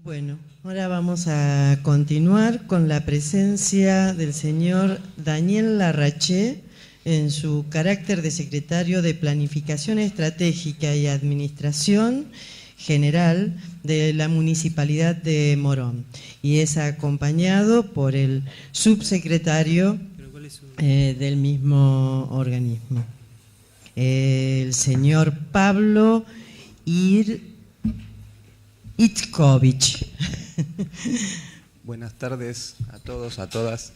Bueno, ahora vamos a continuar con la presencia del señor Daniel Larraché en su carácter de secretario de Planificación Estratégica y Administración General de la Municipalidad de Morón, y es acompañado por el subsecretario del mismo organismo, el señor Pablo Itzkovich. Buenas tardes a todos, a todas.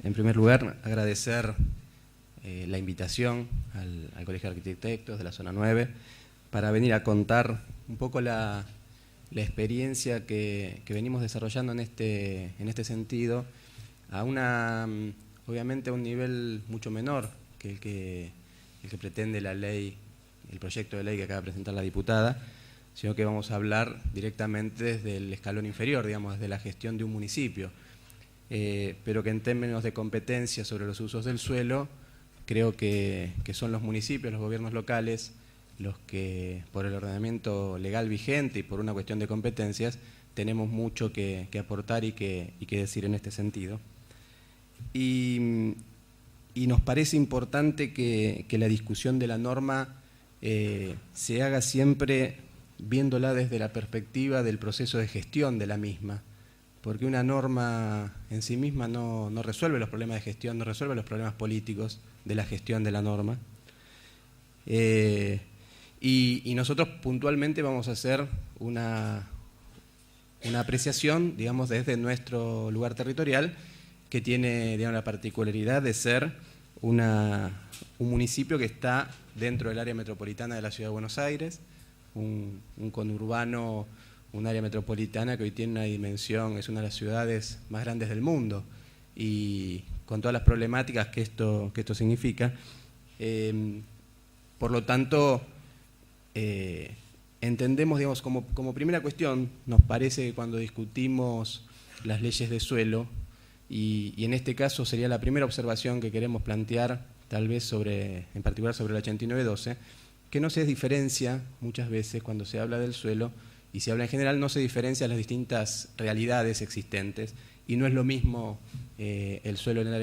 En primer lugar, agradecer la invitación al Colegio de Arquitectos de la Zona 9 para venir a contar un poco la experiencia que venimos desarrollando en este sentido, obviamente a un nivel mucho menor que el que pretende la ley, el proyecto de ley que acaba de presentar la diputada, sino que vamos a hablar directamente desde el escalón inferior, digamos, desde la gestión de un municipio, pero que en términos de competencia sobre los usos del suelo, creo que son los municipios, los gobiernos locales, los que por el ordenamiento legal vigente y por una cuestión de competencias, tenemos mucho que aportar y que decir en este sentido. Y nos parece importante que la discusión de la norma se haga siempre viéndola desde la perspectiva del proceso de gestión de la misma, porque una norma en sí misma no resuelve los problemas de gestión, no resuelve los problemas políticos de la gestión de la norma. Y nosotros puntualmente vamos a hacer una apreciación, digamos, desde nuestro lugar territorial, que tiene, digamos, la particularidad de ser un municipio que está dentro del área metropolitana de la Ciudad de Buenos Aires, un conurbano, un área metropolitana que hoy tiene una dimensión, es una de las ciudades más grandes del mundo, y con todas las problemáticas que esto significa. Por lo tanto, entendemos, digamos, como primera cuestión, nos parece que cuando discutimos las leyes de suelo, y en este caso sería la primera observación que queremos plantear, tal vez en particular sobre el 8912, que no se diferencia muchas veces cuando se habla del suelo, y se habla en general, no se diferencia las distintas realidades existentes, y no es lo mismo el suelo en un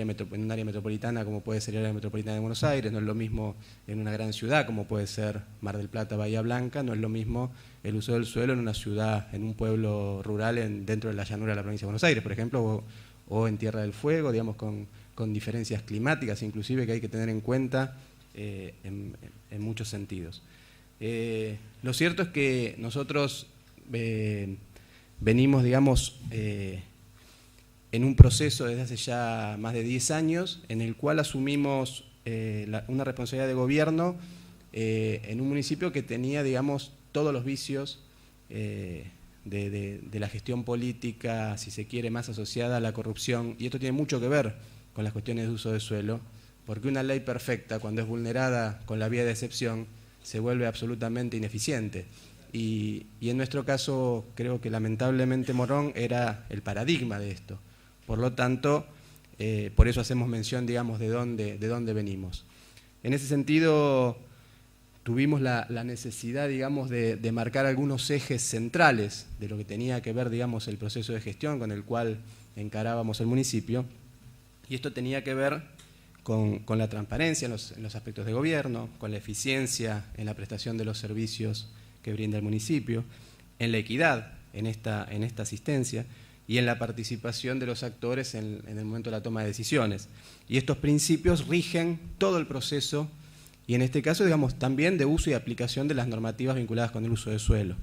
área metropolitana como puede ser el área metropolitana de Buenos Aires, no es lo mismo en una gran ciudad como puede ser Mar del Plata, Bahía Blanca, no es lo mismo el uso del suelo en una ciudad, en un pueblo rural dentro de la llanura de la provincia de Buenos Aires, por ejemplo, o en Tierra del Fuego, digamos, con diferencias climáticas inclusive que hay que tener en cuenta en muchos sentidos. Lo cierto es que nosotros venimos, digamos, en un proceso desde hace ya más de 10 años en el cual asumimos una responsabilidad de gobierno en un municipio que tenía, digamos, todos los vicios de la gestión política, si se quiere, más asociada a la corrupción, y esto tiene mucho que ver con las cuestiones de uso de suelo, porque una ley perfecta, cuando es vulnerada con la vía de excepción, se vuelve absolutamente ineficiente. Y en nuestro caso, creo que lamentablemente Morón era el paradigma de esto. Por lo tanto, por eso hacemos mención, digamos, de dónde venimos. En ese sentido, tuvimos la necesidad, digamos, de marcar algunos ejes centrales de lo que tenía que ver, digamos, el proceso de gestión con el cual encarábamos el municipio. Y esto tenía que ver con la transparencia en los aspectos de gobierno, con la eficiencia en la prestación de los servicios que brinda el municipio, en la equidad en esta asistencia y en la participación de los actores en el momento de la toma de decisiones. Y estos principios rigen todo el proceso y en este caso, digamos, también de uso y aplicación de las normativas vinculadas con el uso del suelo.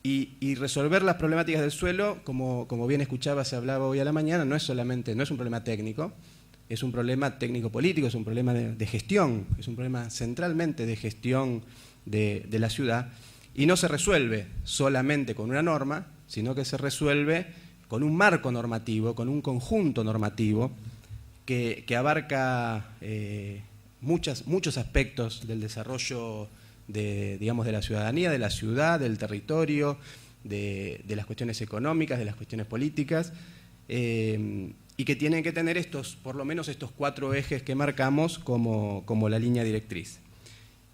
Y resolver las problemáticas del suelo, como bien escuchaba, se hablaba hoy a la mañana, no es un problema técnico, es un problema técnico-político, es un problema de gestión, es un problema centralmente de gestión de la ciudad, y no se resuelve solamente con una norma, sino que se resuelve con un marco normativo, con un conjunto normativo que abarca muchos aspectos del desarrollo digamos, de la ciudadanía, de la ciudad, del territorio, de las cuestiones económicas, de las cuestiones políticas, y que tienen que tener por lo menos estos 4 ejes que marcamos como la línea directriz.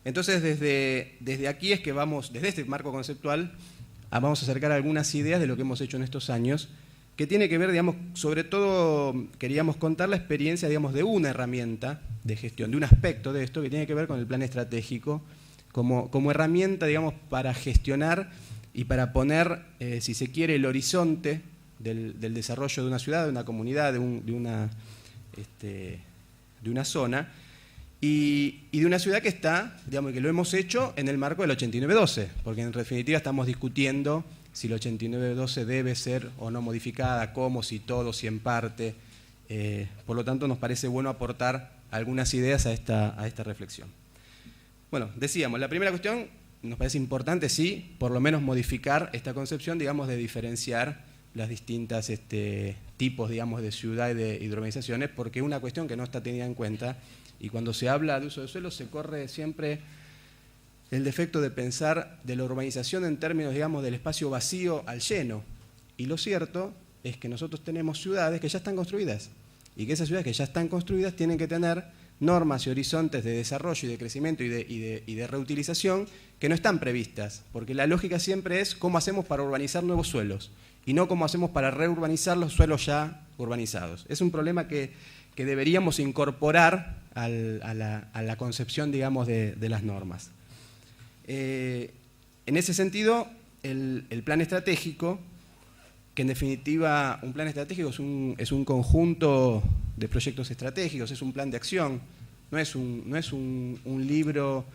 Entonces, desde aquí es que vamos, desde este marco conceptual, vamos a acercar algunas ideas de lo que hemos hecho en estos años, que tiene que ver, digamos, sobre todo queríamos contar la experiencia, digamos, de una herramienta de gestión, de un aspecto de esto que tiene que ver con el plan estratégico, como herramienta, digamos, para gestionar y para poner, si se quiere, el horizonte del desarrollo de una ciudad, de una comunidad, de una zona, y de una ciudad que está, digamos, que lo hemos hecho en el marco del 8912, porque en definitiva estamos discutiendo si el 8912 debe ser o no modificada, cómo, si todo, si en parte. Por lo tanto, nos parece bueno aportar algunas ideas a esta reflexión. Bueno, decíamos, la primera cuestión, nos parece importante, sí, por lo menos modificar esta concepción, digamos, de diferenciar las distintas tipos, digamos, de ciudad y de urbanizaciones, porque es una cuestión que no está tenida en cuenta, y cuando se habla de uso de suelo se corre siempre el defecto de pensar de la urbanización en términos, digamos, del espacio vacío al lleno. Y lo cierto es que nosotros tenemos ciudades que ya están construidas, y que esas ciudades que ya están construidas tienen que tener normas y horizontes de desarrollo y de crecimiento y de reutilización que no están previstas, porque la lógica siempre es cómo hacemos para urbanizar nuevos suelos, y no cómo hacemos para reurbanizar los suelos ya urbanizados. Es un problema que deberíamos incorporar a la concepción, digamos, de las normas. En ese sentido, el plan estratégico, que en definitiva un plan estratégico es un conjunto de proyectos estratégicos, es un plan de acción, no es un libro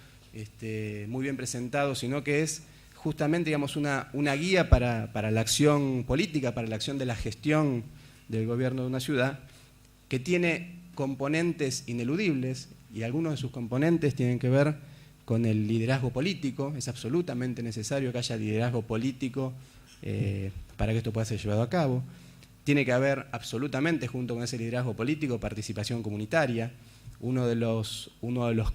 muy bien presentado, sino que es justamente, digamos, una guía para la acción política, para la acción de la gestión del gobierno de una ciudad, que tiene componentes ineludibles, y algunos de sus componentes tienen que ver con el liderazgo político. Es absolutamente necesario que haya liderazgo político para que esto pueda ser llevado a cabo. Tiene que haber absolutamente, junto con ese liderazgo político, participación comunitaria. Uno de los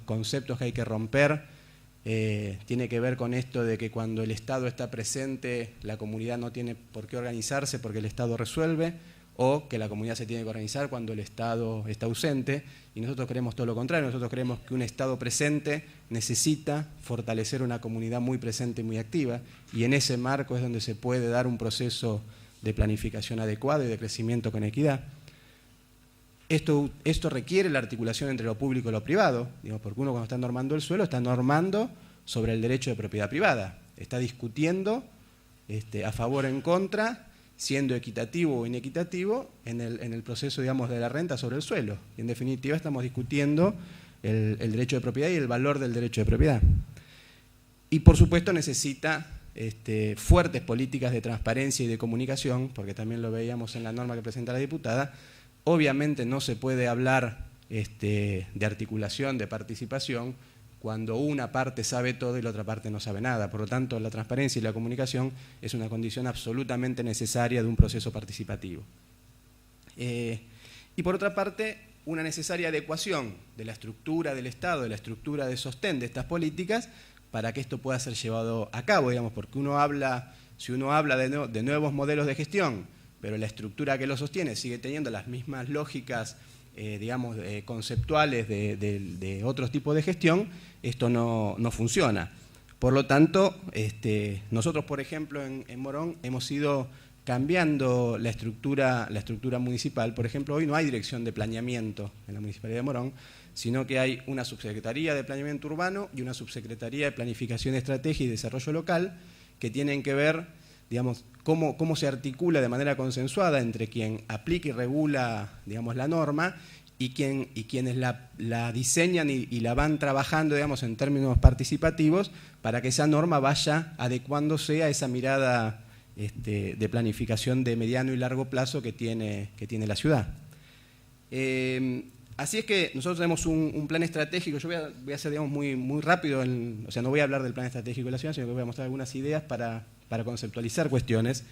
conceptos que hay que romper tiene que ver con esto de que cuando el Estado está presente, la comunidad no tiene por qué organizarse porque el Estado resuelve, o que la comunidad se tiene que organizar cuando el Estado está ausente, y nosotros creemos todo lo contrario. Nosotros creemos que un Estado presente necesita fortalecer una comunidad muy presente y muy activa, y en ese marco es donde se puede dar un proceso de planificación adecuado y de crecimiento con equidad. Esto requiere la articulación entre lo público y lo privado, digamos, porque uno cuando está normando el suelo está normando sobre el derecho de propiedad privada, está discutiendo a favor o en contra, siendo equitativo o inequitativo en el proceso, digamos, de la renta sobre el suelo. Y en definitiva estamos discutiendo el derecho de propiedad y el valor del derecho de propiedad. Y por supuesto necesita fuertes políticas de transparencia y de comunicación, porque también lo veíamos en la norma que presenta la diputada. Obviamente no se puede hablar de articulación, de participación, cuando una parte sabe todo y la otra parte no sabe nada. Por lo tanto, la transparencia y la comunicación es una condición absolutamente necesaria de un proceso participativo. Y por otra parte, una necesaria adecuación de la estructura del Estado, de la estructura de sostén de estas políticas, para que esto pueda ser llevado a cabo, digamos, porque si uno habla de nuevos modelos de gestión, pero la estructura que lo sostiene sigue teniendo las mismas lógicas, digamos, conceptuales de otros tipos de gestión, esto no funciona. Por lo tanto, nosotros, por ejemplo, en Morón hemos ido cambiando la estructura municipal. Por ejemplo, hoy no hay dirección de planeamiento en la Municipalidad de Morón, sino que hay una subsecretaría de planeamiento urbano y una subsecretaría de planificación, estrategia y desarrollo local, que tienen que ver, digamos, cómo se articula de manera consensuada entre quien aplica y regula, digamos, la norma y quienes la diseñan y la van trabajando, digamos, en términos participativos, para que esa norma vaya adecuándose a esa mirada de planificación de mediano y largo plazo que tiene la ciudad. Así es que nosotros tenemos un plan estratégico. Yo voy a ser, digamos, muy rápido, o sea, no voy a hablar del plan estratégico de la ciudad, sino que voy a mostrar algunas ideas para conceptualizar cuestiones.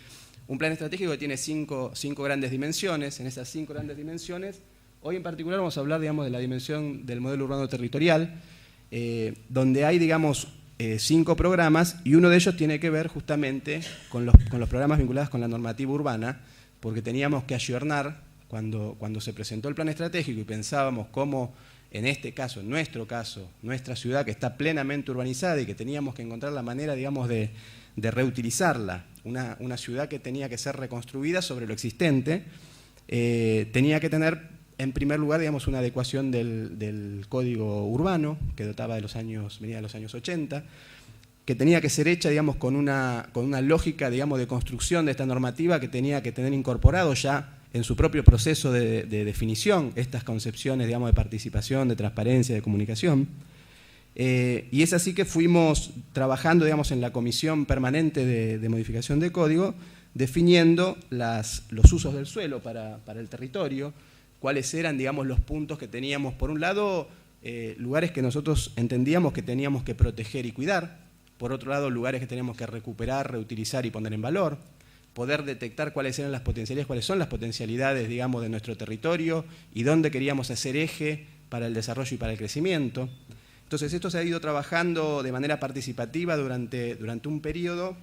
Un plan estratégico que tiene cinco grandes dimensiones. En esas 5 grandes dimensiones, hoy en particular vamos a hablar, digamos, de la dimensión del modelo urbano territorial, donde hay, digamos, 5 programas, y uno de ellos tiene que ver justamente con los programas vinculados con la normativa urbana, porque teníamos que ayornar, cuando se presentó el plan estratégico y pensábamos cómo en este caso, en nuestro caso, nuestra ciudad que está plenamente urbanizada y que teníamos que encontrar la manera, digamos, de reutilizarla, una ciudad que tenía que ser reconstruida sobre lo existente, tenía que tener, en primer lugar, digamos, una adecuación del código urbano, que venía de los años 80, que tenía que ser hecha, digamos, con una lógica, digamos, de construcción de esta normativa que tenía que tener incorporado ya en su propio proceso de definición estas concepciones, digamos, de participación, de transparencia, de comunicación. Y es así que fuimos trabajando, digamos, en la comisión permanente de modificación de código, definiendo los usos del suelo para el territorio, cuáles eran, digamos, los puntos que teníamos, por un lado, lugares que nosotros entendíamos que teníamos que proteger y cuidar, por otro lado, lugares que teníamos que recuperar, reutilizar y poner en valor, poder detectar cuáles eran las potencialidades, cuáles son las potencialidades, digamos, de nuestro territorio y dónde queríamos hacer eje para el desarrollo y para el crecimiento. Entonces, esto se ha ido trabajando de manera participativa durante un periodo,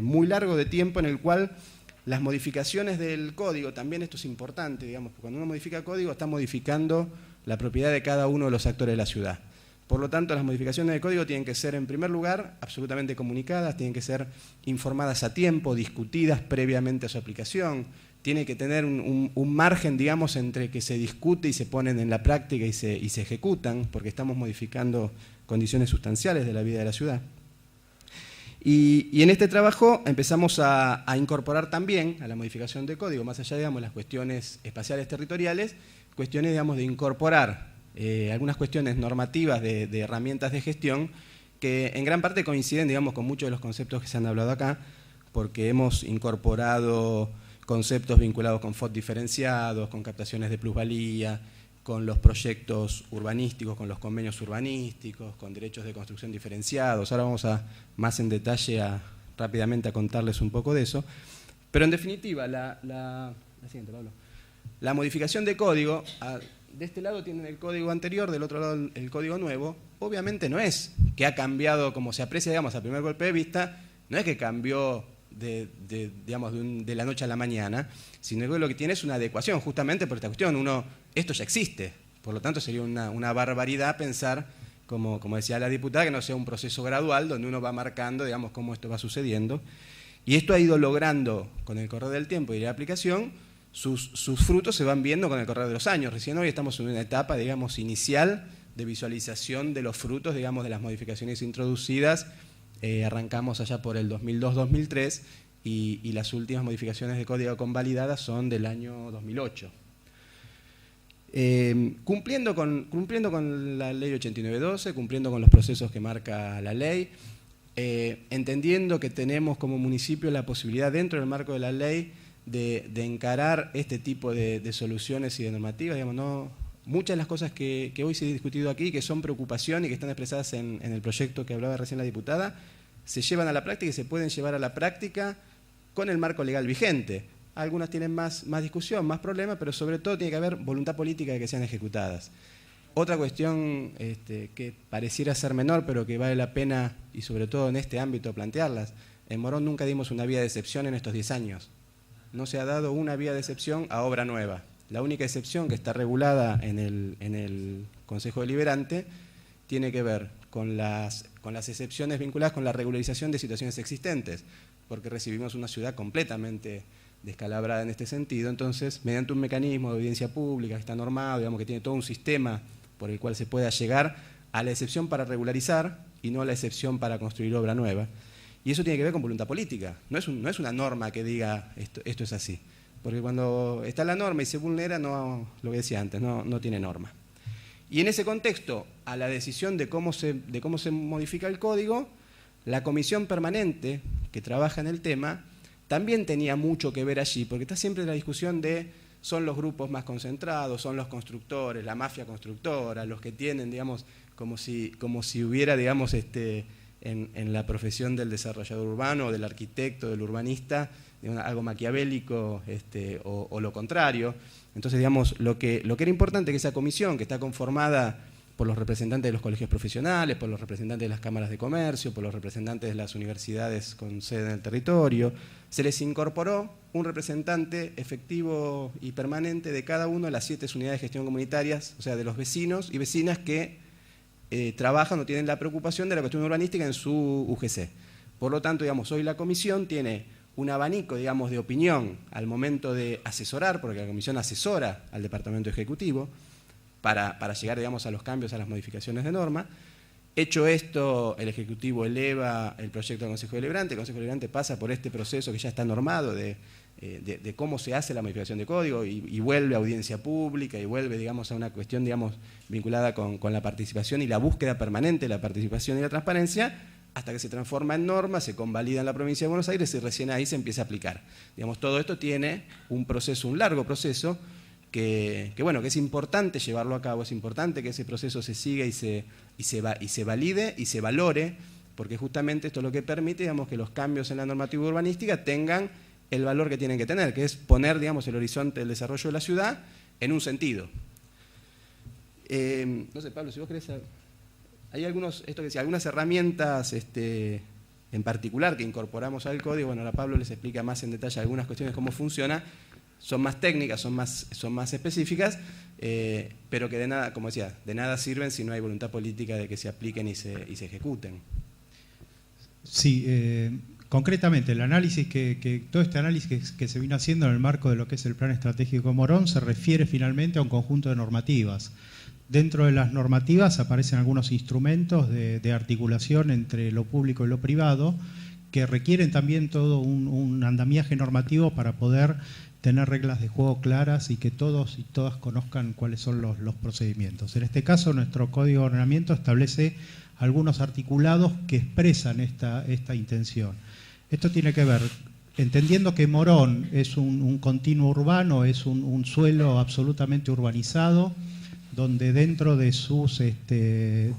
muy largo de tiempo, en el cual las modificaciones del código, también esto es importante, digamos, cuando uno modifica código está modificando la propiedad de cada uno de los actores de la ciudad. Por lo tanto, las modificaciones de código tienen que ser, en primer lugar, absolutamente comunicadas, tienen que ser informadas a tiempo, discutidas previamente a su aplicación, tiene que tener un margen, digamos, entre que se discute y se ponen en la práctica y se ejecutan, porque estamos modificando condiciones sustanciales de la vida de la ciudad. Y en este trabajo empezamos a incorporar también a la modificación de código, más allá, digamos, de las cuestiones espaciales territoriales, cuestiones, digamos, de incorporar algunas cuestiones normativas de herramientas de gestión que en gran parte coinciden, digamos, con muchos de los conceptos que se han hablado acá, porque hemos incorporado conceptos vinculados con FOT diferenciados, con captaciones de plusvalía, con los proyectos urbanísticos, con los convenios urbanísticos, con derechos de construcción diferenciados. Ahora vamos más en detalle rápidamente a contarles un poco de eso. Pero en definitiva, la siguiente, Pablo. La modificación de código, de este lado tienen el código anterior, del otro lado el código nuevo. Obviamente no es que ha cambiado, como se aprecia, digamos, a primer golpe de vista, no es que cambió digamos, de la noche a la mañana, sino que lo que tiene es una adecuación, justamente por esta cuestión. Esto ya existe, por lo tanto sería una barbaridad pensar, como decía la diputada, que no sea un proceso gradual donde uno va marcando, digamos, cómo esto va sucediendo. Y esto ha ido logrando, con el correr del tiempo y la aplicación, sus frutos se van viendo con el correr de los años. Recién hoy estamos en una etapa, digamos, inicial de visualización de los frutos, digamos, de las modificaciones introducidas. Arrancamos allá por el 2002-2003 y las últimas modificaciones de código convalidadas son del año 2008. Cumpliendo con la ley 8912, cumpliendo con los procesos que marca la ley, entendiendo que tenemos como municipio la posibilidad dentro del marco de la ley de encarar este tipo de soluciones y de normativas, digamos, muchas de las cosas que hoy se han discutido aquí, que son preocupación y que están expresadas en el proyecto que hablaba recién la diputada, se llevan a la práctica y se pueden llevar a la práctica con el marco legal vigente. Algunas tienen más discusión, más problemas, pero sobre todo tiene que haber voluntad política de que sean ejecutadas. Otra cuestión que pareciera ser menor, pero que vale la pena, y sobre todo en este ámbito, plantearlas. En Morón nunca dimos una vía de excepción en estos 10 años. No se ha dado una vía de excepción a obra nueva. La única excepción que está regulada en el Consejo Deliberante tiene que ver con las excepciones vinculadas con la regularización de situaciones existentes, porque recibimos una ciudad completamente descalabrada en este sentido. Entonces, mediante un mecanismo de audiencia pública que está normado, digamos, que tiene todo un sistema por el cual se pueda llegar a la excepción para regularizar y no a la excepción para construir obra nueva. Y eso tiene que ver con voluntad política. No es una norma que diga esto es así. Porque cuando está la norma y se vulnera, lo que decía antes, no tiene norma. Y en ese contexto, a la decisión de cómo se modifica el código, la comisión permanente que trabaja en el tema también tenía mucho que ver allí, porque está siempre la discusión de son los grupos más concentrados, son los constructores, la mafia constructora, los que tienen, digamos, como si hubiera, digamos, en la profesión del desarrollador urbano, del arquitecto, del urbanista, algo maquiavélico o lo contrario. Entonces, digamos, lo que era importante que esa comisión, que está conformada por los representantes de los colegios profesionales, por los representantes de las cámaras de comercio, por los representantes de las universidades con sede en el territorio. Se les incorporó un representante efectivo y permanente de cada una de las 7 unidades de gestión comunitarias, o sea, de los vecinos y vecinas que trabajan o tienen la preocupación de la cuestión urbanística en su UGC. Por lo tanto, digamos, hoy la comisión tiene un abanico, digamos, de opinión al momento de asesorar, porque la comisión asesora al departamento ejecutivo para llegar, digamos, a los cambios, a las modificaciones de norma. Hecho esto, el Ejecutivo eleva el proyecto al Consejo Deliberante. El Consejo Deliberante pasa por este proceso que ya está normado de cómo se hace la modificación de código y vuelve a audiencia pública y vuelve, digamos, a una cuestión, digamos, vinculada con la participación y la búsqueda permanente de la participación y la transparencia, hasta que se transforma en norma, se convalida en la provincia de Buenos Aires y recién ahí se empieza a aplicar. Digamos, todo esto tiene un proceso, un largo proceso, que es importante llevarlo a cabo, es importante que ese proceso se siga y se valide y se valore, porque justamente esto es lo que permite, digamos, que los cambios en la normativa urbanística tengan el valor que tienen que tener, que es poner, digamos, el horizonte del desarrollo de la ciudad en un sentido. No sé, Pablo, si vos querés... Hay algunas herramientas en particular que incorporamos al código. Bueno, ahora Pablo les explica más en detalle algunas cuestiones, cómo funciona. Son más técnicas, son más específicas, pero que de nada, como decía, de nada sirven si no hay voluntad política de que se apliquen y se ejecuten. Sí, concretamente, todo este análisis que se vino haciendo en el marco de lo que es el Plan Estratégico Morón se refiere finalmente a un conjunto de normativas. Dentro de las normativas aparecen algunos instrumentos de articulación entre lo público y lo privado que requieren también todo un andamiaje normativo para poder tener reglas de juego claras y que todos y todas conozcan cuáles son los procedimientos. En este caso, nuestro Código de Ordenamiento establece algunos articulados que expresan esta intención. Esto tiene que ver, entendiendo que Morón es un continuo urbano, es un suelo absolutamente urbanizado, donde dentro de sus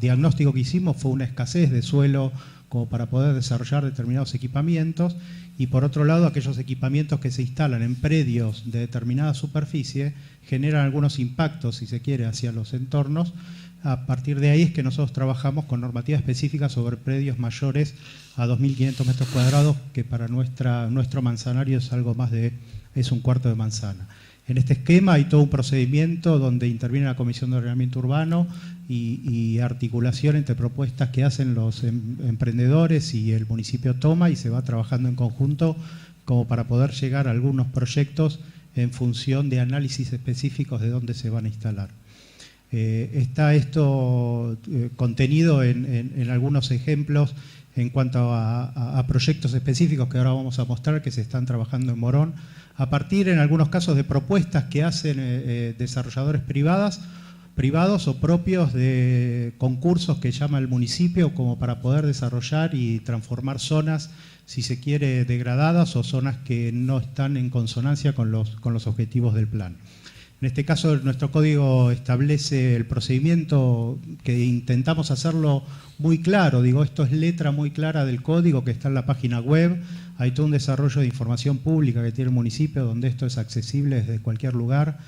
diagnóstico que hicimos fue una escasez de suelo como para poder desarrollar determinados equipamientos, y por otro lado aquellos equipamientos que se instalan en predios de determinada superficie generan algunos impactos, si se quiere, hacia los entornos. A partir de ahí es que nosotros trabajamos con normativas específicas sobre predios mayores a 2.500 metros cuadrados, que para nuestro manzanario es un cuarto de manzana. En este esquema hay todo un procedimiento donde interviene la Comisión de Ordenamiento Urbano y articulación entre propuestas que hacen los emprendedores y el municipio toma, y se va trabajando en conjunto como para poder llegar a algunos proyectos en función de análisis específicos de dónde se van a instalar. Está esto contenido en algunos ejemplos en cuanto a proyectos específicos que ahora vamos a mostrar que se están trabajando en Morón, a partir en algunos casos de propuestas que hacen desarrolladores privados o propios de concursos que llama el municipio como para poder desarrollar y transformar zonas, si se quiere, degradadas o zonas que no están en consonancia con los objetivos del plan. En este caso, nuestro código establece el procedimiento que intentamos hacerlo muy claro. Digo, esto es letra muy clara del código que está en la página web. Hay todo un desarrollo de información pública que tiene el municipio, donde esto es accesible desde cualquier lugar.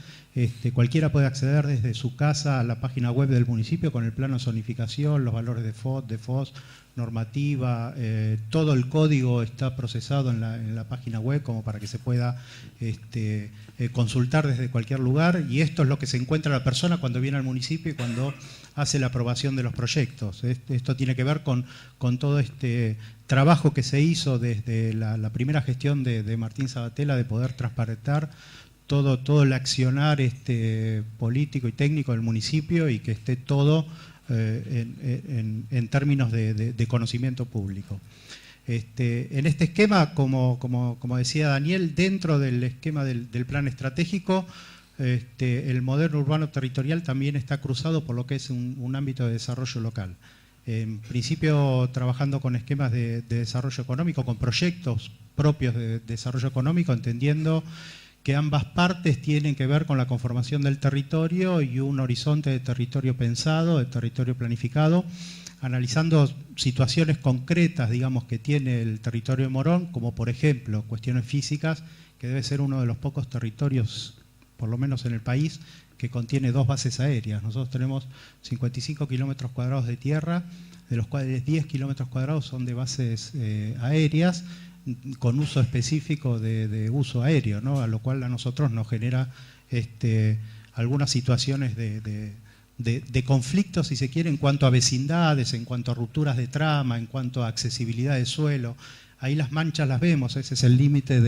Cualquiera puede acceder desde su casa a la página web del municipio con el plano de zonificación, los valores de FOS, normativa, todo el código está procesado en la página web como para que se pueda consultar desde cualquier lugar, y esto es lo que se encuentra la persona cuando viene al municipio y cuando hace la aprobación de los proyectos. Esto tiene que ver con todo este trabajo que se hizo desde la primera gestión de Martín Sabatella de poder transparentar todo el accionar político y técnico del municipio y que esté todo en términos de conocimiento público. En este esquema, como decía Daniel, dentro del esquema del plan estratégico, el modelo urbano territorial también está cruzado por lo que es un ámbito de desarrollo local. En principio, trabajando con esquemas de desarrollo económico, con proyectos propios de desarrollo económico, entendiendo que ambas partes tienen que ver con la conformación del territorio y un horizonte de territorio pensado, de territorio planificado, analizando situaciones concretas, digamos, que tiene el territorio de Morón, como por ejemplo cuestiones físicas, que debe ser uno de los pocos territorios por lo menos en el país, que contiene 2 bases aéreas. Nosotros tenemos 55 kilómetros cuadrados de tierra, de los cuales 10 kilómetros cuadrados son de bases aéreas, con uso específico de uso aéreo, ¿no? A lo cual a nosotros nos genera algunas situaciones de conflictos, si se quiere, en cuanto a vecindades, en cuanto a rupturas de trama, en cuanto a accesibilidad de suelo. Ahí las manchas las vemos, ese es el límite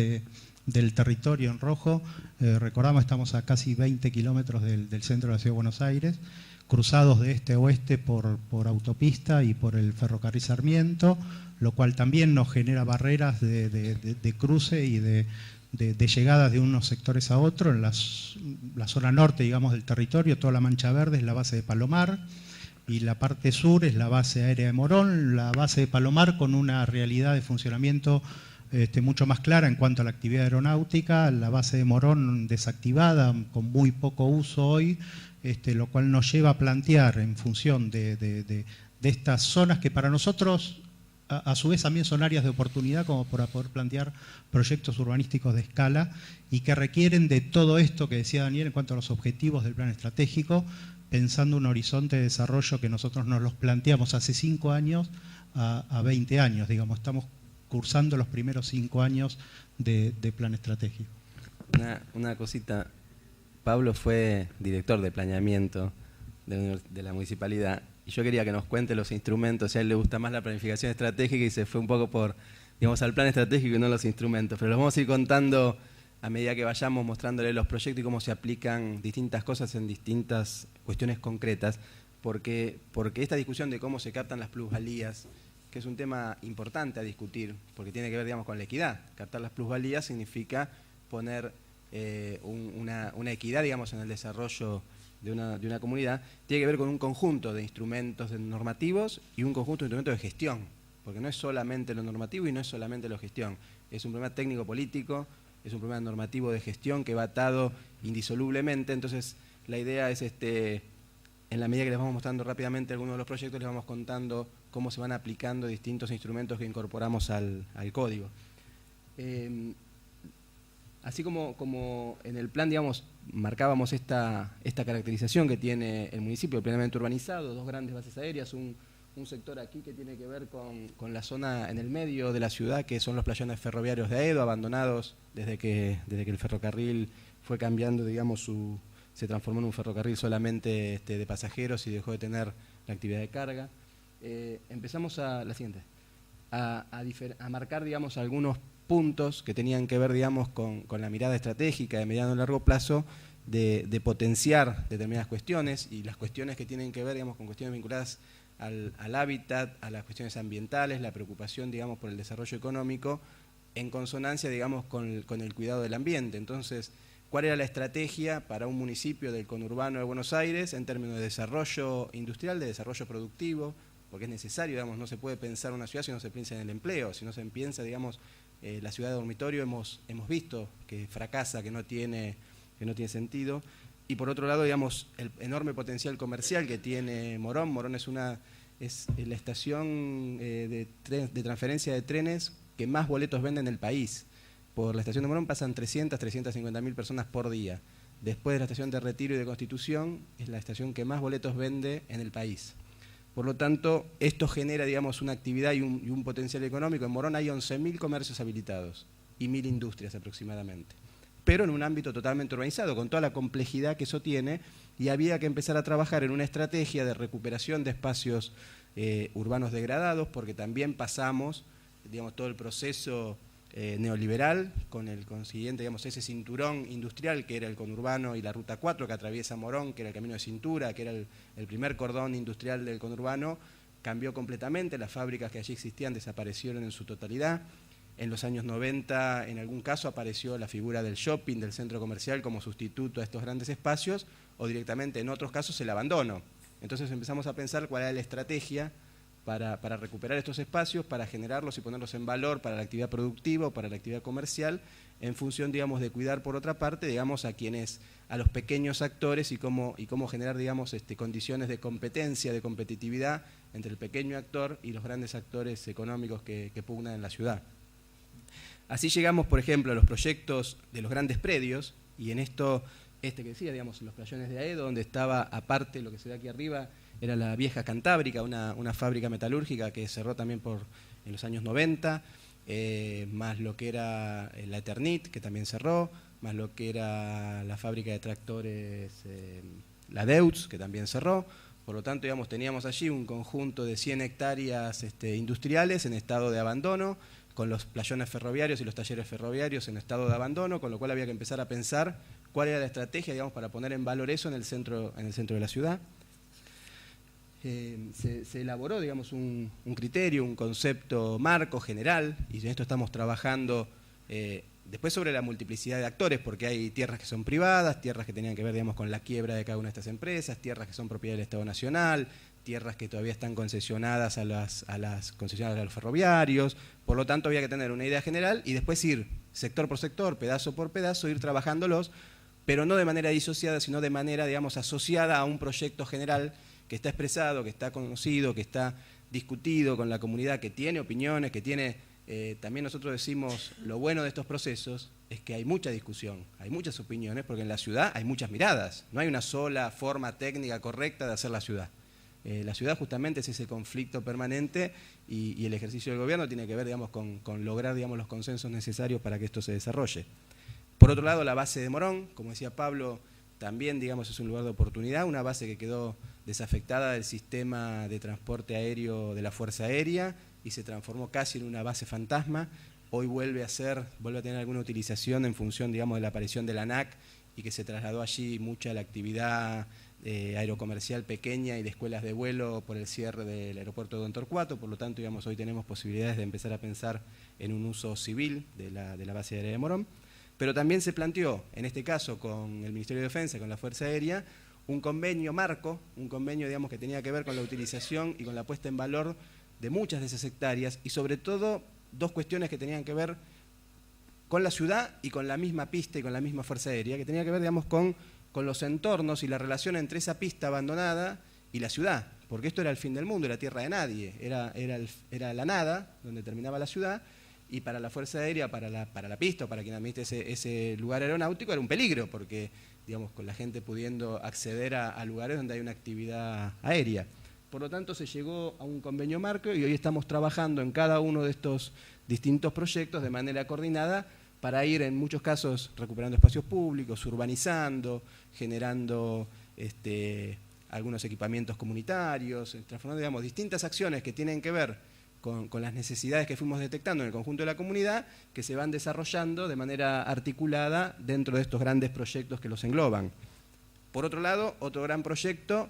del territorio en rojo. Recordamos, estamos a casi 20 kilómetros del centro de la Ciudad de Buenos Aires, cruzados de este a oeste por autopista y por el ferrocarril Sarmiento, lo cual también nos genera barreras de cruce y de llegadas de unos sectores a otros. En la zona norte, digamos, del territorio, toda la mancha verde es la base de Palomar, y la parte sur es la base aérea de Morón. La base de Palomar con una realidad de funcionamiento mucho más clara en cuanto a la actividad aeronáutica, la base de Morón desactivada, con muy poco uso hoy, lo cual nos lleva a plantear, en función de estas zonas que para nosotros a su vez también son áreas de oportunidad, como para poder plantear proyectos urbanísticos de escala, y que requieren de todo esto que decía Daniel en cuanto a los objetivos del plan estratégico, pensando un horizonte de desarrollo que nosotros nos los planteamos hace 5 años a 20 años, digamos. Estamos cursando los primeros 5 años de plan estratégico. Una cosita, Pablo fue director de planeamiento de la municipalidad, y yo quería que nos cuente los instrumentos. Si a él le gusta más la planificación estratégica y se fue un poco por, digamos, al plan estratégico y no los instrumentos, pero los vamos a ir contando a medida que vayamos mostrándole los proyectos y cómo se aplican distintas cosas en distintas cuestiones concretas, porque esta discusión de cómo se captan las plusvalías, que es un tema importante a discutir, porque tiene que ver, digamos, con la equidad. Captar las plusvalías significa poner una equidad, digamos, en el desarrollo de una comunidad. Tiene que ver con un conjunto de instrumentos normativos y un conjunto de instrumentos de gestión, porque no es solamente lo normativo y no es solamente la gestión. Es un problema técnico-político, es un problema normativo de gestión que va atado indisolublemente. Entonces, la idea es, en la medida que les vamos mostrando rápidamente algunos de los proyectos, les vamos contando cómo se van aplicando distintos instrumentos que incorporamos al código. Así como en el plan, digamos, marcábamos esta caracterización que tiene el municipio plenamente urbanizado, 2 grandes bases aéreas, un sector aquí que tiene que ver con la zona en el medio de la ciudad, que son los playones ferroviarios de Aedo, abandonados desde que el ferrocarril fue cambiando, digamos, se transformó en un ferrocarril solamente de pasajeros y dejó de tener la actividad de carga. Empezamos a marcar, digamos, algunos puntos que tenían que ver, digamos, con la mirada estratégica de mediano y largo plazo, de potenciar determinadas cuestiones, y las cuestiones que tienen que ver, digamos, con cuestiones vinculadas al hábitat, a las cuestiones ambientales, la preocupación, digamos, por el desarrollo económico, en consonancia, digamos, con el cuidado del ambiente. Entonces, ¿cuál era la estrategia para un municipio del conurbano de Buenos Aires en términos de desarrollo industrial, de desarrollo productivo? Porque es necesario, digamos, no se puede pensar una ciudad si no se piensa en el empleo, si no se piensa, digamos, la ciudad de dormitorio hemos visto que fracasa, que no tiene sentido. Y por otro lado, digamos, el enorme potencial comercial que tiene Morón. Morón es la estación de transferencia de trenes que más boletos vende en el país. Por la estación de Morón pasan 350.000 personas por día. Después de la estación de Retiro y de Constitución, es la estación que más boletos vende en el país. Por lo tanto, esto genera, digamos, una actividad y un potencial económico. En Morón hay 11.000 comercios habilitados y 1.000 industrias aproximadamente, pero en un ámbito totalmente urbanizado, con toda la complejidad que eso tiene, y había que empezar a trabajar en una estrategia de recuperación de espacios urbanos degradados, porque también pasamos, digamos, todo el proceso neoliberal, con el consiguiente, digamos, ese cinturón industrial que era el conurbano y la Ruta 4 que atraviesa Morón, que era el camino de cintura, que era el primer cordón industrial del conurbano, cambió completamente. Las fábricas que allí existían desaparecieron en su totalidad. En los años 90, en algún caso, apareció la figura del shopping, del centro comercial, como sustituto a estos grandes espacios, o directamente en otros casos el abandono. Entonces empezamos a pensar cuál era la estrategia para recuperar estos espacios, para generarlos y ponerlos en valor para la actividad productiva o para la actividad comercial, en función, digamos, de cuidar por otra parte, digamos, a los pequeños actores y cómo generar, digamos, condiciones de competencia, de competitividad entre el pequeño actor y los grandes actores económicos que pugnan en la ciudad. Así llegamos, por ejemplo, a los proyectos de los grandes predios, y en esto este que decía, digamos, los playones de Aedo, donde estaba, aparte, lo que se ve aquí arriba, era la vieja Cantábrica, una fábrica metalúrgica que cerró también en los años 90, más lo que era la Eternit, que también cerró, más lo que era la fábrica de tractores, la Deutz, que también cerró. Por lo tanto, digamos, teníamos allí un conjunto de 100 hectáreas industriales en estado de abandono, con los playones ferroviarios y los talleres ferroviarios en estado de abandono, con lo cual había que empezar a pensar cuál era la estrategia, digamos, para poner en valor eso en el centro de la ciudad. Se elaboró, digamos, un criterio, un concepto marco general, y en esto estamos trabajando después sobre la multiplicidad de actores, porque hay tierras que son privadas, tierras que tenían que ver, digamos, con la quiebra de cada una de estas empresas, tierras que son propiedad del Estado Nacional, tierras que todavía están concesionadas a las concesionarias de los ferroviarios. Por lo tanto, había que tener una idea general y después ir sector por sector, pedazo por pedazo, ir trabajándolos, pero no de manera disociada, sino de manera, digamos, asociada a un proyecto general que está expresado, que está conocido, que está discutido con la comunidad, que tiene opiniones, que tiene... también nosotros decimos, lo bueno de estos procesos es que hay mucha discusión, hay muchas opiniones, porque en la ciudad hay muchas miradas, no hay una sola forma técnica correcta de hacer la ciudad. La ciudad justamente es ese conflicto permanente y el ejercicio del gobierno tiene que ver, digamos, con lograr, digamos, los consensos necesarios para que esto se desarrolle. Por otro lado, la base de Morón, como decía Pablo, también, digamos, es un lugar de oportunidad, una base que quedó desafectada del sistema de transporte aéreo de la Fuerza Aérea y se transformó casi en una base fantasma. Hoy vuelve a tener alguna utilización en función, digamos, de la aparición de la ANAC y que se trasladó allí mucha la actividad aerocomercial pequeña y de escuelas de vuelo por el cierre del aeropuerto de Don Torcuato. Por lo tanto, digamos, hoy tenemos posibilidades de empezar a pensar en un uso civil de la base aérea de Morón. Pero también se planteó, en este caso con el Ministerio de Defensa, con la Fuerza Aérea, un convenio marco, un convenio, digamos, que tenía que ver con la utilización y con la puesta en valor de muchas de esas hectáreas y sobre todo dos cuestiones que tenían que ver con la ciudad y con la misma pista y con la misma Fuerza Aérea, que tenía que ver, digamos, con los entornos y la relación entre esa pista abandonada y la ciudad, porque esto era el fin del mundo, era tierra de nadie, era la nada, donde terminaba la ciudad, y para la Fuerza Aérea, para la pista, o para quien administre ese lugar aeronáutico, era un peligro, porque, digamos, con la gente pudiendo acceder a lugares donde hay una actividad aérea. Por lo tanto, se llegó a un convenio marco y hoy estamos trabajando en cada uno de estos distintos proyectos de manera coordinada para ir, en muchos casos, recuperando espacios públicos, urbanizando, generando algunos equipamientos comunitarios, transformando, digamos, distintas acciones que tienen que ver con las necesidades que fuimos detectando en el conjunto de la comunidad, que se van desarrollando de manera articulada dentro de estos grandes proyectos que los engloban. Por otro lado, otro gran proyecto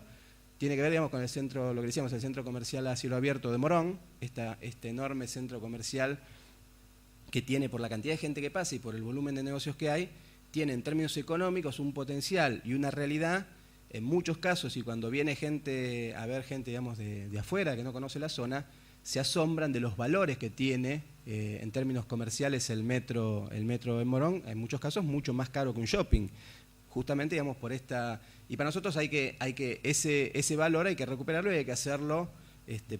tiene que ver, digamos, con el centro, lo que decíamos, el centro comercial a cielo abierto de Morón, este enorme centro comercial que tiene, por la cantidad de gente que pasa y por el volumen de negocios que hay, tiene en términos económicos un potencial y una realidad, en muchos casos, y cuando viene gente a ver gente, digamos, de afuera que no conoce la zona, se asombran de los valores que tiene en términos comerciales el metro en Morón, en muchos casos mucho más caro que un shopping. Justamente, digamos, por esta... Y para nosotros hay que ese valor hay que recuperarlo y hay que hacerlo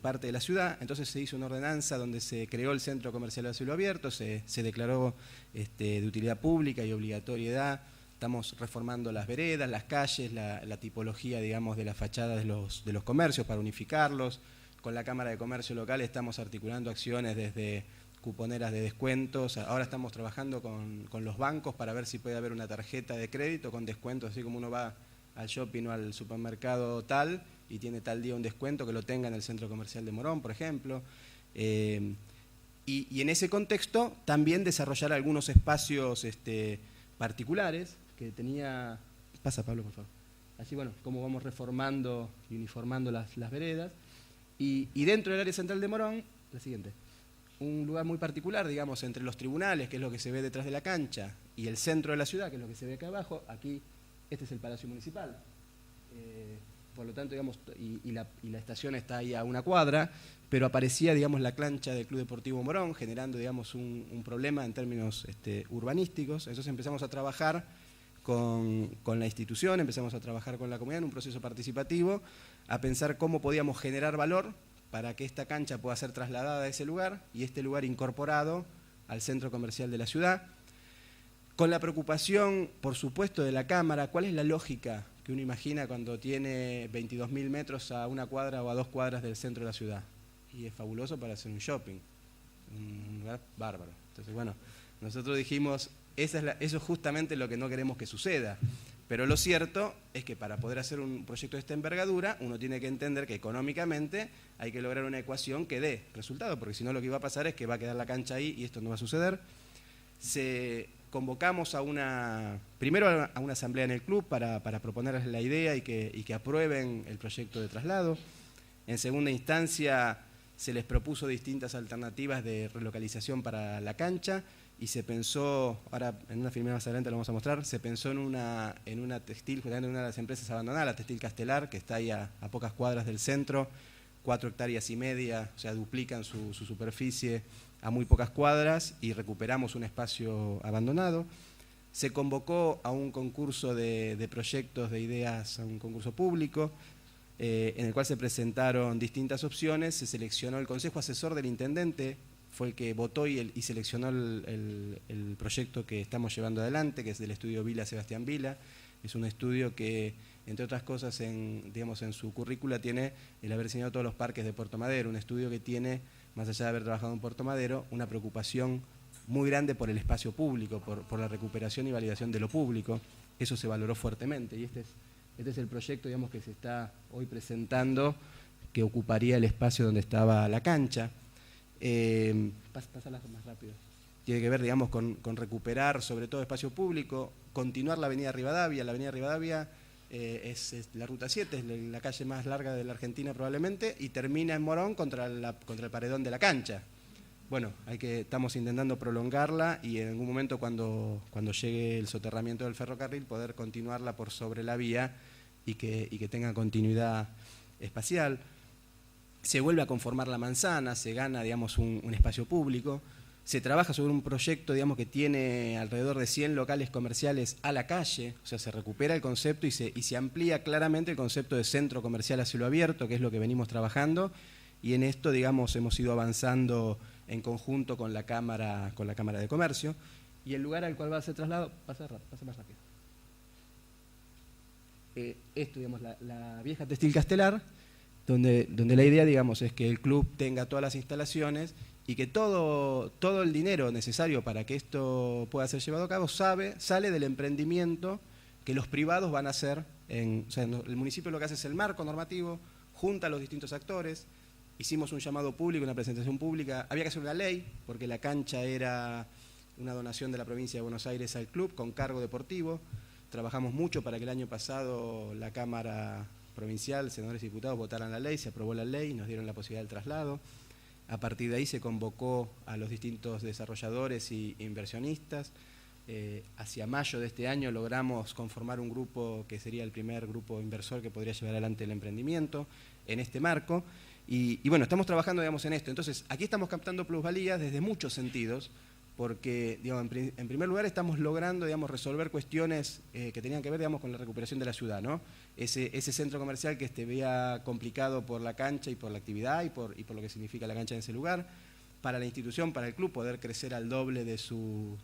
parte de la ciudad. Entonces se hizo una ordenanza donde se creó el centro comercial a cielo abierto, se declaró de utilidad pública y obligatoriedad. Estamos reformando las veredas, las calles, la tipología, digamos, de las fachadas de los comercios para unificarlos. Con la Cámara de Comercio Local estamos articulando acciones desde cuponeras de descuentos. Ahora estamos trabajando con los bancos para ver si puede haber una tarjeta de crédito con descuentos, así como uno va al shopping o al supermercado tal y tiene tal día un descuento, que lo tenga en el centro comercial de Morón, por ejemplo. Y en ese contexto también desarrollar algunos espacios particulares que tenía... Pasa, Pablo, por favor. Así, bueno, cómo vamos reformando y uniformando las veredas. Y dentro del área central de Morón, la siguiente, un lugar muy particular, digamos, entre los tribunales, que es lo que se ve detrás de la cancha, y el centro de la ciudad, que es lo que se ve acá abajo. Aquí, este es el Palacio Municipal. Por lo tanto, digamos, y la estación está ahí a una cuadra, pero aparecía, digamos, la cancha del Club Deportivo Morón, generando, digamos, un problema en términos urbanísticos. Entonces empezamos a trabajar con la institución, empezamos a trabajar con la comunidad en un proceso participativo, a pensar cómo podíamos generar valor para que esta cancha pueda ser trasladada a ese lugar y este lugar incorporado al centro comercial de la ciudad. Con la preocupación, por supuesto, de la Cámara. ¿Cuál es la lógica que uno imagina cuando tiene 22.000 metros a 1 cuadra o a 2 cuadras del centro de la ciudad? Y es fabuloso para hacer un shopping, un lugar bárbaro. Entonces, bueno, nosotros dijimos, eso es justamente lo que no queremos que suceda. Pero lo cierto es que para poder hacer un proyecto de esta envergadura, uno tiene que entender que económicamente hay que lograr una ecuación que dé resultado, porque si no lo que iba a pasar es que va a quedar la cancha ahí y esto no va a suceder. Convocamos primero a una asamblea en el club para proponerles la idea y que aprueben el proyecto de traslado. En segunda instancia se les propuso distintas alternativas de relocalización para la cancha y se pensó, ahora en una filmada más adelante lo vamos a mostrar, se pensó en una textil, justamente en una de las empresas abandonadas, la Textil Castelar, que está ahí a pocas cuadras del centro, 4,5 hectáreas, o sea, duplican su superficie a muy pocas cuadras y recuperamos un espacio abandonado. Se convocó a un concurso de proyectos, de ideas, a un concurso público, en el cual se presentaron distintas opciones, se seleccionó el Consejo Asesor del Intendente, fue el que votó y seleccionó el proyecto que estamos llevando adelante, que es del estudio Vila Sebastián Vila. Es un estudio que, entre otras cosas, en su currícula tiene el haber diseñado todos los parques de Puerto Madero, un estudio que tiene, más allá de haber trabajado en Puerto Madero, una preocupación muy grande por el espacio público, por la recuperación y validación de lo público. Eso se valoró fuertemente y este es el proyecto, digamos, que se está hoy presentando, que ocuparía el espacio donde estaba la cancha. Pásalas más rápido. Tiene que ver, digamos, con recuperar sobre todo espacio público, continuar la avenida Rivadavia. La avenida Rivadavia es la ruta 7, es la calle más larga de la Argentina probablemente, y termina en Morón contra el paredón de la cancha. Bueno, estamos intentando prolongarla y en algún momento cuando llegue el soterramiento del ferrocarril poder continuarla por sobre la vía y que tenga continuidad espacial. Se vuelve a conformar la manzana, se gana, digamos, un espacio público, se trabaja sobre un proyecto, digamos, que tiene alrededor de 100 locales comerciales a la calle, o sea, se recupera el concepto y se amplía claramente el concepto de centro comercial a cielo abierto, que es lo que venimos trabajando, y en esto, digamos, hemos ido avanzando en conjunto con la Cámara de Comercio, y el lugar al cual va a ser trasladado, pasa más rápido. Esto, digamos, la vieja Textil Castelar, donde la idea, digamos, es que el club tenga todas las instalaciones y que todo el dinero necesario para que esto pueda ser llevado a cabo sale del emprendimiento que los privados van a hacer. O sea, el municipio lo que hace es el marco normativo, junta a los distintos actores, hicimos un llamado público, una presentación pública, había que hacer una ley, porque la cancha era una donación de la provincia de Buenos Aires al club con cargo deportivo. Trabajamos mucho para que el año pasado la Cámara Provincial, senadores y diputados votaran la ley, se aprobó la ley y nos dieron la posibilidad del traslado. A partir de ahí se convocó a los distintos desarrolladores e inversionistas. Hacia mayo de este año logramos conformar un grupo que sería el primer grupo inversor que podría llevar adelante el emprendimiento en este marco. Y bueno, estamos trabajando, digamos, en esto. Entonces, aquí estamos captando plusvalías desde muchos sentidos, porque, digamos, en primer lugar estamos logrando, digamos, resolver cuestiones que tenían que ver, digamos, con la recuperación de la ciudad, ¿no? Ese centro comercial que veía complicado por la cancha y por la actividad y por lo que significa la cancha en ese lugar. Para la institución, para el club, poder crecer al doble de su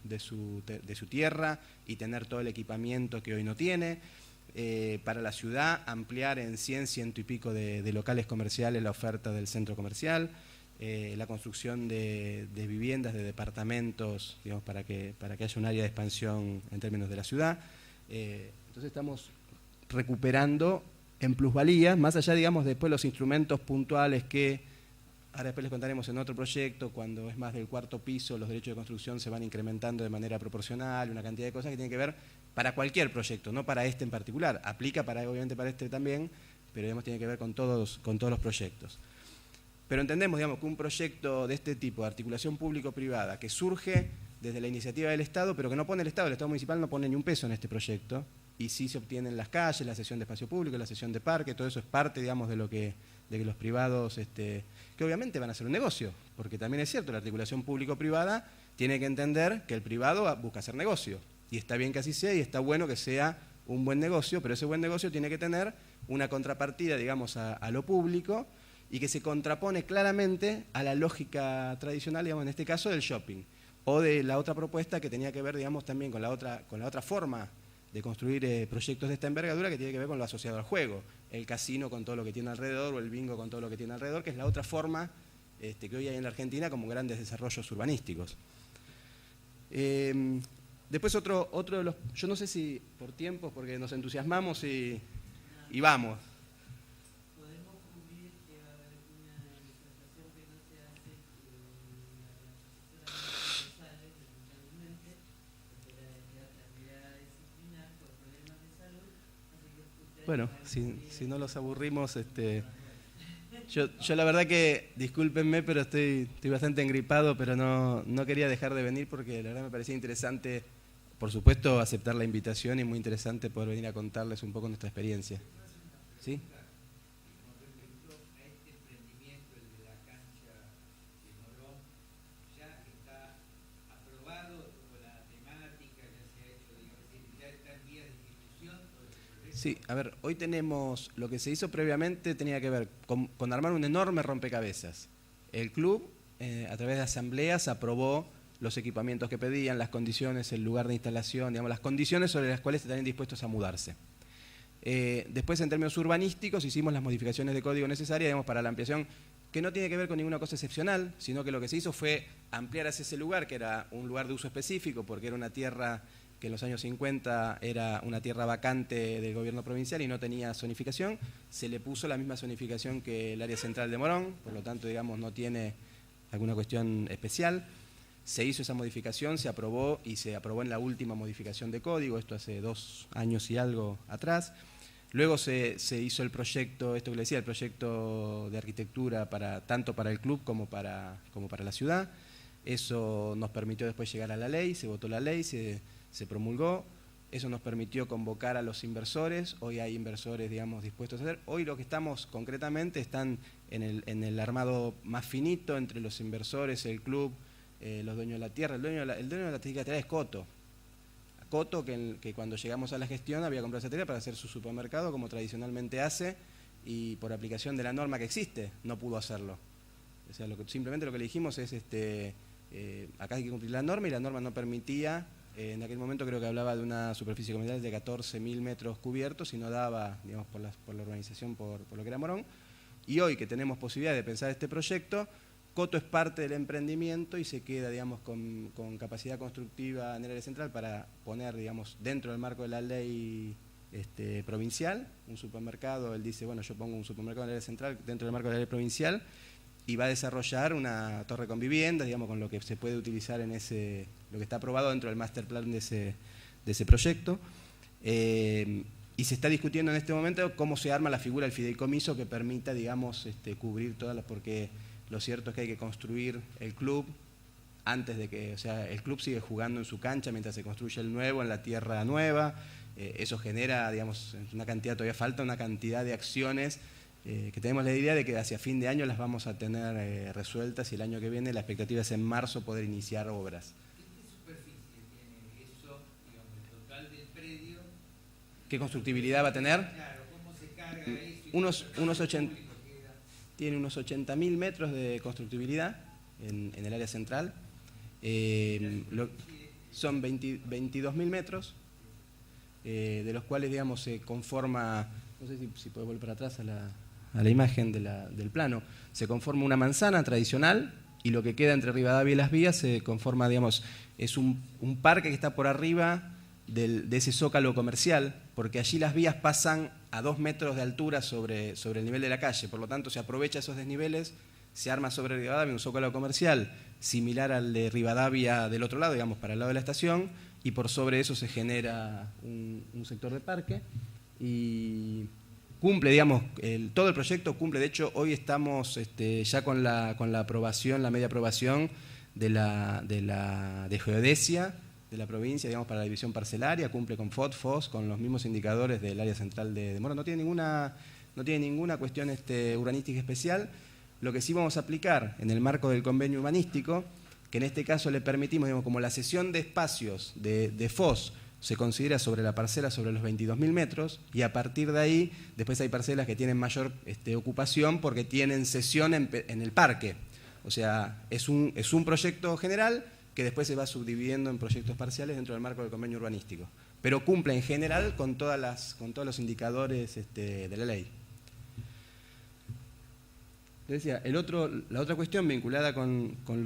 tierra y tener todo el equipamiento que hoy no tiene. Para la ciudad, ampliar en 100 y pico de locales comerciales la oferta del centro comercial. La construcción de viviendas, de departamentos, digamos, para que haya un área de expansión en términos de la ciudad. Entonces estamos recuperando en plusvalía, más allá, digamos, después los instrumentos puntuales que, ahora después les contaremos en otro proyecto, cuando es más del 4º piso, los derechos de construcción se van incrementando de manera proporcional, una cantidad de cosas que tienen que ver para cualquier proyecto, no para este en particular. Aplica obviamente para este también, pero digamos, tiene que ver con todos los proyectos. Pero entendemos, digamos, que un proyecto de este tipo, de articulación público-privada, que surge desde la iniciativa del Estado, pero que no pone el Estado municipal no pone ni un peso en este proyecto, y sí se obtienen las calles, la cesión de espacio público, la cesión de parque, todo eso es parte, digamos, de que los privados, que obviamente van a hacer un negocio, porque también es cierto, la articulación público-privada tiene que entender que el privado busca hacer negocio, y está bien que así sea, y está bueno que sea un buen negocio, pero ese buen negocio tiene que tener una contrapartida, digamos, a lo público, y que se contrapone claramente a la lógica tradicional, digamos, en este caso del shopping. o de la otra propuesta que tenía que ver, digamos, también con la otra forma de construir proyectos de esta envergadura, que tiene que ver con lo asociado al juego, el casino con todo lo que tiene alrededor, o el bingo con todo lo que tiene alrededor, que es la otra forma que hoy hay en la Argentina como grandes desarrollos urbanísticos. Después otro de los, yo no sé si por tiempo, porque nos entusiasmamos y vamos. Podemos cubrir que va a haber una manifestación que no se hace la profesora González, lamentablemente, porque la tarea disciplinar por problemas de salud, así que ustedes... Bueno, si no los aburrimos, yo la verdad que, discúlpenme, pero estoy bastante engripado, pero no quería dejar de venir porque la verdad me parecía interesante, por supuesto, aceptar la invitación y muy interesante poder venir a contarles un poco nuestra experiencia. ¿Sí? Con respecto a este emprendimiento, el de la cancha de Morón, ¿ya está aprobado con la temática? ¿Ya se ha hecho, digamos, ya está en vías de ejecución todo este proyecto? Sí, a ver, hoy tenemos, lo que se hizo previamente tenía que ver con armar un enorme rompecabezas. El club, a través de asambleas, aprobó los equipamientos que pedían, las condiciones, el lugar de instalación, digamos, las condiciones sobre las cuales estarían dispuestos a mudarse. Después, en términos urbanísticos, hicimos las modificaciones de código necesarias, digamos, para la ampliación, que no tiene que ver con ninguna cosa excepcional, sino que lo que se hizo fue ampliar hacia ese lugar, que era un lugar de uso específico, porque era una tierra que en los años 50 era una tierra vacante del gobierno provincial y no tenía zonificación. Se le puso la misma zonificación que el área central de Morón, por lo tanto, digamos, no tiene alguna cuestión especial. Se hizo esa modificación, se aprobó y se aprobó en la última modificación de código, esto hace 2 años y algo atrás. Luego se hizo el proyecto, esto que le decía, el proyecto de arquitectura tanto para el club como para la ciudad. Eso nos permitió después llegar a la ley, se votó la ley, se promulgó. Eso nos permitió convocar a los inversores. Hoy hay inversores, digamos, dispuestos a hacer. Hoy lo que estamos concretamente están en el armado más finito entre los inversores, el club, los dueños de la tierra. El dueño de la tierra es Coto. Coto, que cuando llegamos a la gestión había comprado esa tierra para hacer su supermercado como tradicionalmente hace, y por aplicación de la norma que existe no pudo hacerlo. O sea, simplemente lo que le dijimos es acá hay que cumplir la norma, y la norma no permitía, en aquel momento creo que hablaba de una superficie comunal de 14.000 metros cubiertos y no daba, digamos, por la organización, por lo que era Morón. Y hoy que tenemos posibilidad de pensar este proyecto, Coto es parte del emprendimiento y se queda, digamos, con capacidad constructiva en el área central para poner, digamos, dentro del marco de la ley provincial, un supermercado. Él dice, bueno, yo pongo un supermercado en el área central dentro del marco de la ley provincial, y va a desarrollar una torre con viviendas, digamos, con lo que se puede utilizar en lo que está aprobado dentro del master plan de ese proyecto. Y se está discutiendo en este momento cómo se arma la figura del fideicomiso que permita, digamos, cubrir todas las... porque lo cierto es que hay que construir el club antes de que... O sea, el club sigue jugando en su cancha mientras se construye el nuevo, en la tierra nueva. Eso genera, digamos, una cantidad, todavía falta una cantidad de acciones que tenemos la idea de que hacia fin de año las vamos a tener resueltas, y el año que viene la expectativa es en marzo poder iniciar obras. ¿Qué superficie tiene eso, digamos, el total del predio? ¿Qué constructibilidad va a tener? Claro, ¿cómo se carga eso? Tiene unos 80.000 metros de constructibilidad en el área central. Son 22.000 metros, de los cuales, digamos, se conforma, no sé si puedo volver para atrás a la imagen del plano, se conforma una manzana tradicional, y lo que queda entre Rivadavia y Las Vías se conforma, digamos, es un parque que está por arriba de ese zócalo comercial, porque allí las vías pasan a 2 metros de altura sobre el nivel de la calle, por lo tanto se aprovecha esos desniveles, se arma sobre Rivadavia un zócalo comercial similar al de Rivadavia del otro lado, digamos, para el lado de la estación, y por sobre eso se genera un sector de parque, y cumple, digamos, todo el proyecto cumple. De hecho, hoy estamos ya con la aprobación, la media aprobación de geodesia de la provincia, digamos, para la división parcelaria, cumple con FOS, con los mismos indicadores del área central de Morón. No tiene ninguna cuestión urbanística especial. Lo que sí vamos a aplicar en el marco del convenio urbanístico, que en este caso le permitimos, digamos, como la cesión de espacios de FOS se considera sobre la parcela sobre los 22.000 metros, y a partir de ahí, después hay parcelas que tienen mayor ocupación porque tienen cesión en el parque. O sea, es un proyecto general que después se va subdividiendo en proyectos parciales dentro del marco del convenio urbanístico. Pero cumple en general con todos los indicadores de la ley. Les decía, la otra cuestión vinculada con